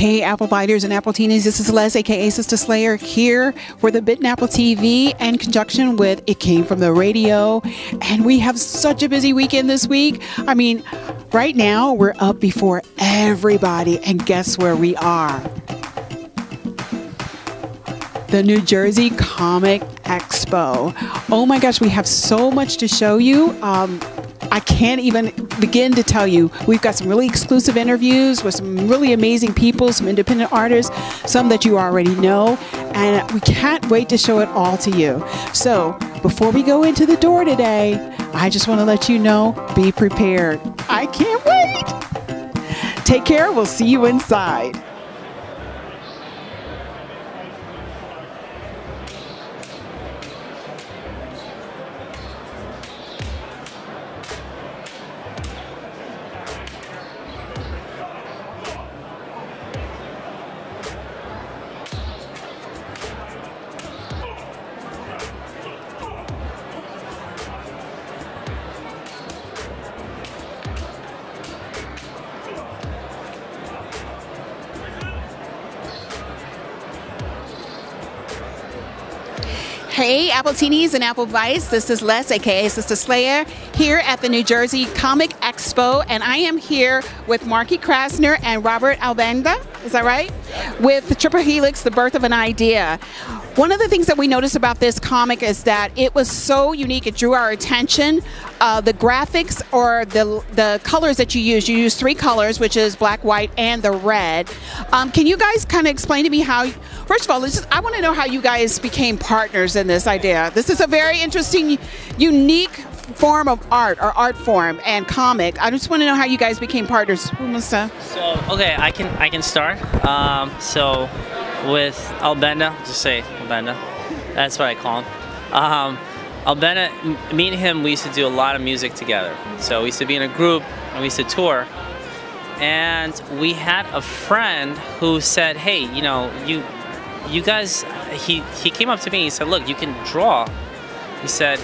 Hey, Apple Biters and Appletinis, this is Les, aka Sister Slayer, here for the Bit and Apple TV in conjunction with It Came From the Radio. And we have such a busy weekend this week. I mean, right now we're up before everybody, and guess where we are? The New Jersey Comic Expo. Oh my gosh, we have so much to show you. I can't even begin to tell you. We've got some really exclusive interviews with some really amazing people, some independent artists, some that you already know, and we can't wait to show it all to you. So before we go into the door today, I just want to let you know, be prepared. I can't wait. Take care. We'll see you inside. Hey, Appletinis and Apple Vice, this is Les, aka Sister Slayer, here at the New Jersey Comic Expo, and I am here with Marky Krasner and Robert Albenda, is that right? With Triple Helix, The Birth of an Idea. One of the things that we noticed about this comic is that it was so unique, it drew our attention. The graphics or the colors that you use 3 colors, which is black, white, and the red. Can you guys kind of explain to me how, first of all, I want to know how you guys became partners in this idea. This is a very interesting, unique form of art or art form and comic. I just want to know how you guys became partners. Who wants to? So, okay, I can start. So with Albenda, just say Albenda. That's what I call him. Albenda, me and him, we used to do a lot of music together. So we used to be in a group and we used to tour. And we had a friend who said, hey, you know, you guys, he came up to me, he said, look, you can draw. He said,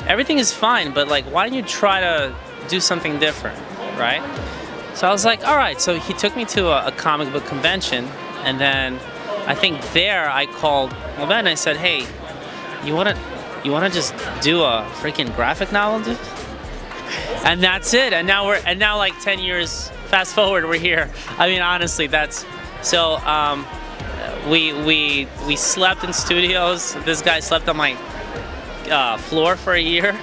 everything is fine, but like, why don't you try to do something different, right? So I was like, all right. So he took me to a comic book convention, and then I think there I called Albenda and I said, hey, you wanna just do a freaking graphic novel, dude? And that's it. And now like 10 years fast forward, we're here. I mean, honestly, that's so. We slept in studios. This guy slept on my floor for a year.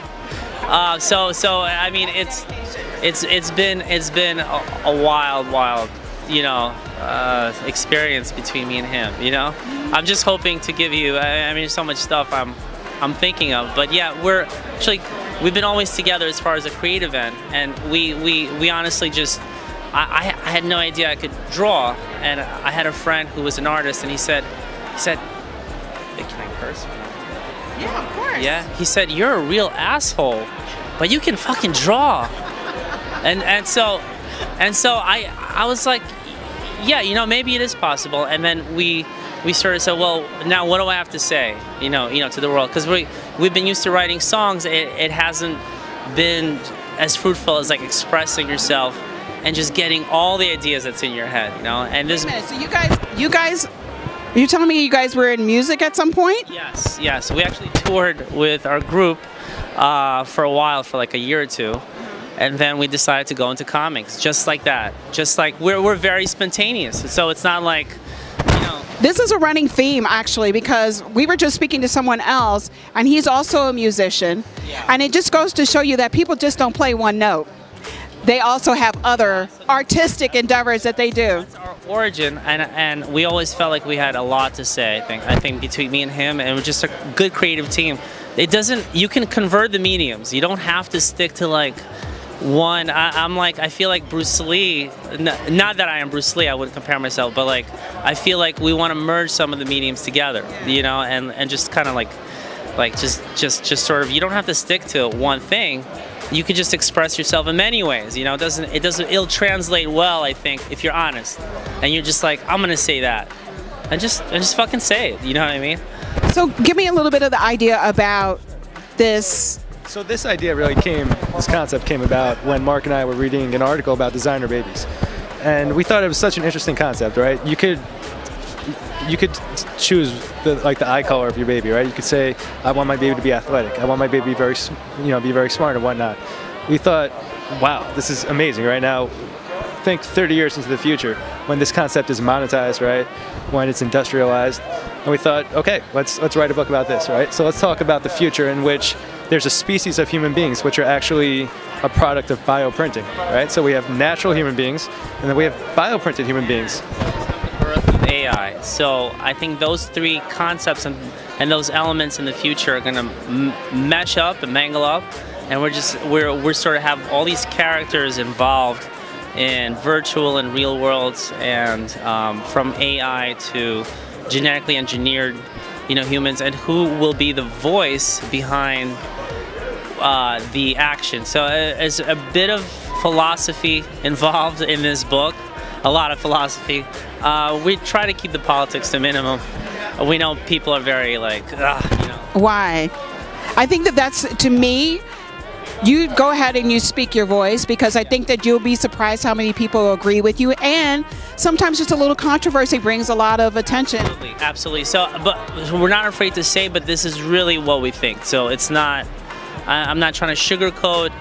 So I mean, it's been a wild, you know, experience between me and him. You know, I'm just hoping to give you. I mean, there's so much stuff I'm thinking of, but yeah, we've been always together as far as a creative end, and we honestly just. I had no idea I could draw, and I had a friend who was an artist, and he said, "Can I curse?" Yeah, of course. Yeah, he said, "You're a real asshole, but you can fucking draw." and so I was like, yeah, you know, maybe it is possible. And then we started to say, well, now what do I have to say, you know, to the world? Because we've been used to writing songs. It hasn't been as fruitful as like expressing yourself and just getting all the ideas that's in your head, you know. And this. So you guys, are you telling me you guys were in music at some point? Yes. We actually toured with our group for a while, for like a year or two, and then we decided to go into comics, just like that. Just like we're very spontaneous, so it's not like, you know. This is a running theme, actually, because we were just speaking to someone else, and he's also a musician, and it just goes to show you that people just don't play one note. They also have other artistic endeavors that they do. That's our origin, and we always felt like we had a lot to say. I think between me and him, and we're just a good creative team. You can convert the mediums. You don't have to stick to like one. I feel like Bruce Lee. Not that I am Bruce Lee, I wouldn't compare myself, but like I feel like we want to merge some of the mediums together, you know, and just kind of like just sort of. You don't have to stick to one thing. You could just express yourself in many ways, you know. It'll translate well, I think, if you're honest, and you're just like, I'm gonna say that, and just fucking say it. You know what I mean? So give me a little bit of the idea about this. So this idea really this concept came about when Mark and I were reading an article about designer babies. And we thought it was such an interesting concept, right? You could choose the eye color of your baby, right? You could say, I want my baby to be athletic. I want my baby to be very, be very smart and whatnot. We thought, wow, this is amazing. Right now, think 30 years into the future, when this concept is monetized, right? When it's industrialized, and we thought, okay, let's write a book about this, right? So let's talk about the future in which there's a species of human beings which are actually a product of bioprinting, right? So we have natural human beings, and then we have bioprinted human beings. AI. So I think those three concepts and those elements in the future are going to mesh up and mangle up, and we're sort of have all these characters involved in virtual and real worlds, and from AI to genetically engineered, humans, and who will be the voice behind the action. So there's a bit of philosophy involved in this book. A lot of philosophy. We try to keep the politics to minimum. We know people are very Why? I think that's, to me, you go ahead and you speak your voice, because I think that you'll be surprised how many people agree with you, and sometimes just a little controversy brings a lot of attention. Absolutely, absolutely. So, but we're not afraid to say, but this is really what we think. So it's not, I'm not trying to sugarcoat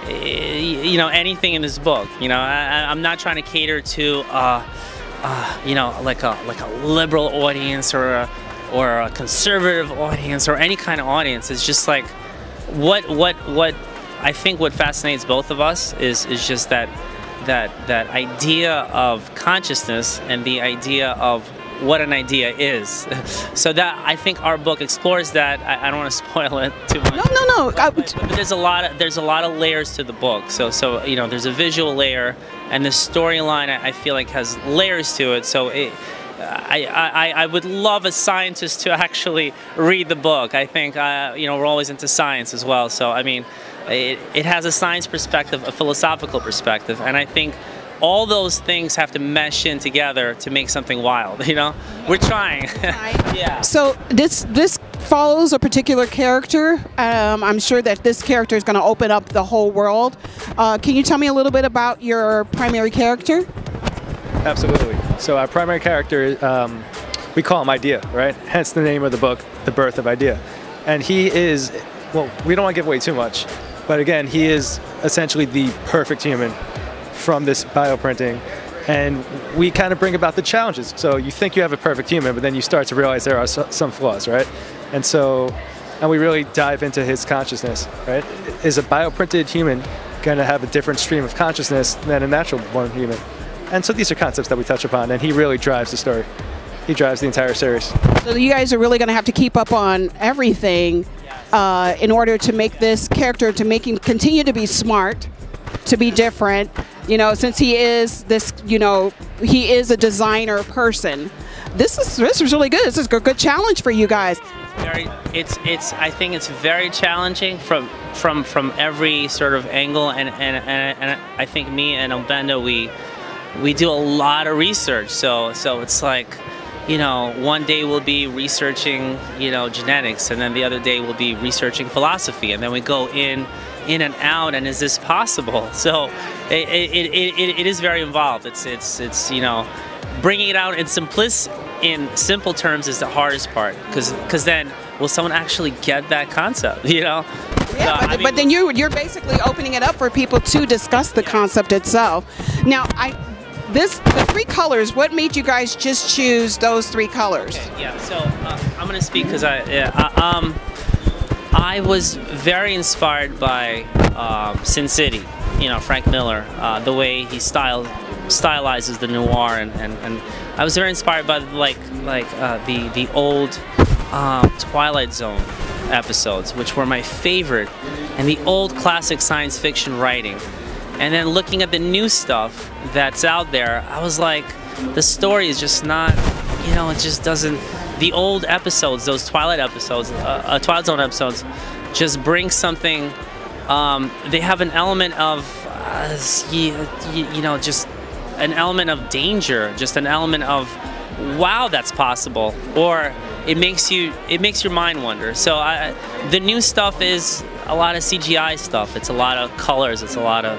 anything in this book. I'm not trying to cater to like a liberal audience or a conservative audience or any kind of audience. It's just like what I think what fascinates both of us is just that idea of consciousness and the idea of what an idea is. So that, I think our book explores that. I don't want to spoil it too much. No. But there's a lot of layers to the book. So there's a visual layer, and the storyline I feel like has layers to it. So I would love a scientist to actually read the book. I think we're always into science as well. So I mean, it has a science perspective, a philosophical perspective, and I think all those things have to mesh in together to make something wild. We're trying. Yeah. So this follows a particular character. I'm sure that this character is going to open up the whole world. Can you tell me a little bit about your primary character? Absolutely. So our primary character, we call him Idea, right? Hence the name of the book, The Birth of Idea. And he is, well, we don't want to give away too much, but again, he is essentially the perfect human from this bioprinting, and we kind of bring about the challenges. So you think you have a perfect human, but then you start to realize there are some flaws, right? And we really dive into his consciousness, right? Is a bioprinted human going to have a different stream of consciousness than a natural born human? And so these are concepts that we touch upon, and he really drives the story. He drives the entire series. So you guys are really going to have to keep up on everything in order to make this character, to make him continue to be smart, to be different, since he is this, he is a designer person. This is really good. This is a good challenge for you guys. I think it's very challenging from every sort of angle, and I think me and Albenda, we do a lot of research. So it's like, one day we'll be researching, genetics, and then the other day we'll be researching philosophy, and then we go in and out, and is this possible? So it is very involved. It's bringing it out in simple terms is the hardest part, because then will someone actually get that concept? Yeah, so, but then you're basically opening it up for people to discuss the concept itself. Now the three colors, what made you guys just choose those three colors? Okay, yeah, so I'm gonna speak because I was very inspired by Sin City, Frank Miller, the way he stylizes the noir, and I was very inspired by the old Twilight Zone episodes, which were my favorite, and the old classic science fiction writing. And then looking at the new stuff that's out there, I was like, the story is just not, it just doesn't. The old episodes, those Twilight episodes, Twilight Zone episodes, just bring something. They have an element of, just an element of danger, just an element of, wow, that's possible, or it makes your mind wander. So the new stuff is a lot of CGI stuff. It's a lot of colors. It's a lot of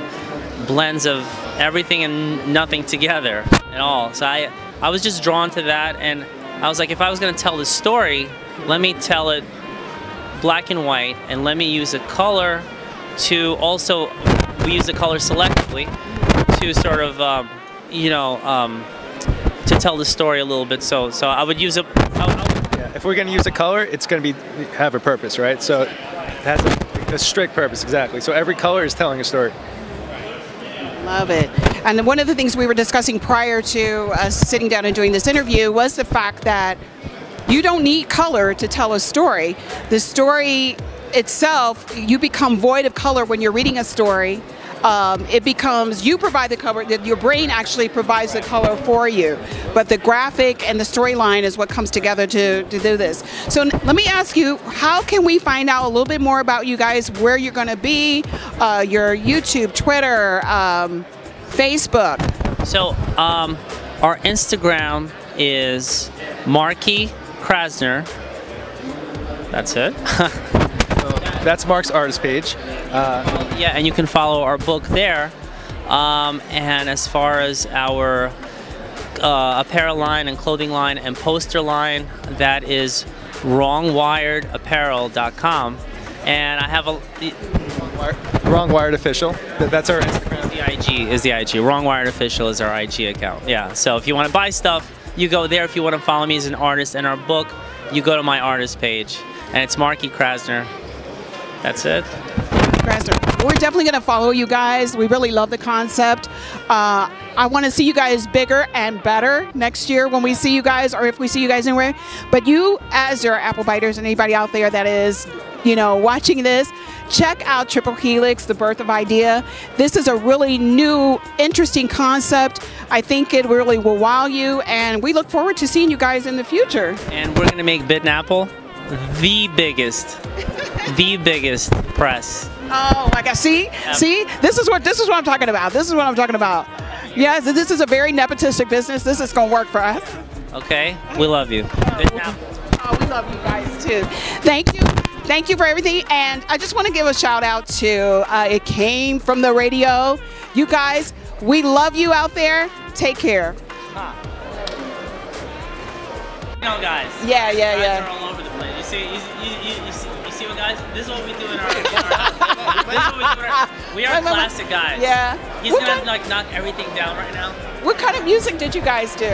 blends of everything and nothing together at all. So I was just drawn to that, and I was like, if I was going to tell this story, let me tell it black and white, and let me use a color to also, we use the color selectively to sort of, you know, to tell the story a little bit. So I would use yeah, if we're going to use a color, it's going to have a purpose, right? So it has a strict purpose, exactly. So every color is telling a story. Love it. And one of the things we were discussing prior to us sitting down and doing this interview was the fact that you don't need color to tell a story. The story itself, you become void of color when you're reading a story. It becomes, you provide the color, your brain actually provides the color for you. But the graphic and the storyline is what comes together to do this. So let me ask you, how can we find out a little bit more about you guys, where you're going to be, your YouTube, Twitter, Facebook? So our Instagram is Marky Krasner. That's it. That's Mark's artist page. Yeah, and you can follow our book there. And as far as our apparel line and clothing line and poster line, that is wrongwiredapparel.com. And I have a... Wrong Wired Official. That's our Instagram. Is the IG. Wrong Wired Official is our IG account. Yeah, so if you want to buy stuff, you go there. If you want to follow me as an artist and our book, you go to my artist page. And it's Marky Krasner. That's it. Krasner. We're definitely going to follow you guys. We really love the concept. I want to see you guys bigger and better next year when we see you guys, or if we see you guys anywhere. But you, as your Apple Biters and anybody out there that is, you know, watching this, check out Triple Helix, The Birth of Idea. This is a really new, interesting concept. I think it really will wow you, and we look forward to seeing you guys in the future. And we're going to make Bit and Apple the biggest press. Oh my gosh! See, this is what I'm talking about. This is what I'm talking about. Yes, this is a very nepotistic business. This is going to work for us. Okay, we love you. Oh, we love you guys too. Thank you for everything. And I just want to give a shout out to It Came From the Radio. You guys, we love you out there. Take care. You know, guys. Yeah. Guys are all over the place. You see what, guys? This is what we do in our. We are classic guys. Yeah. He's gonna like knock everything down right now. What kind of music did you guys do?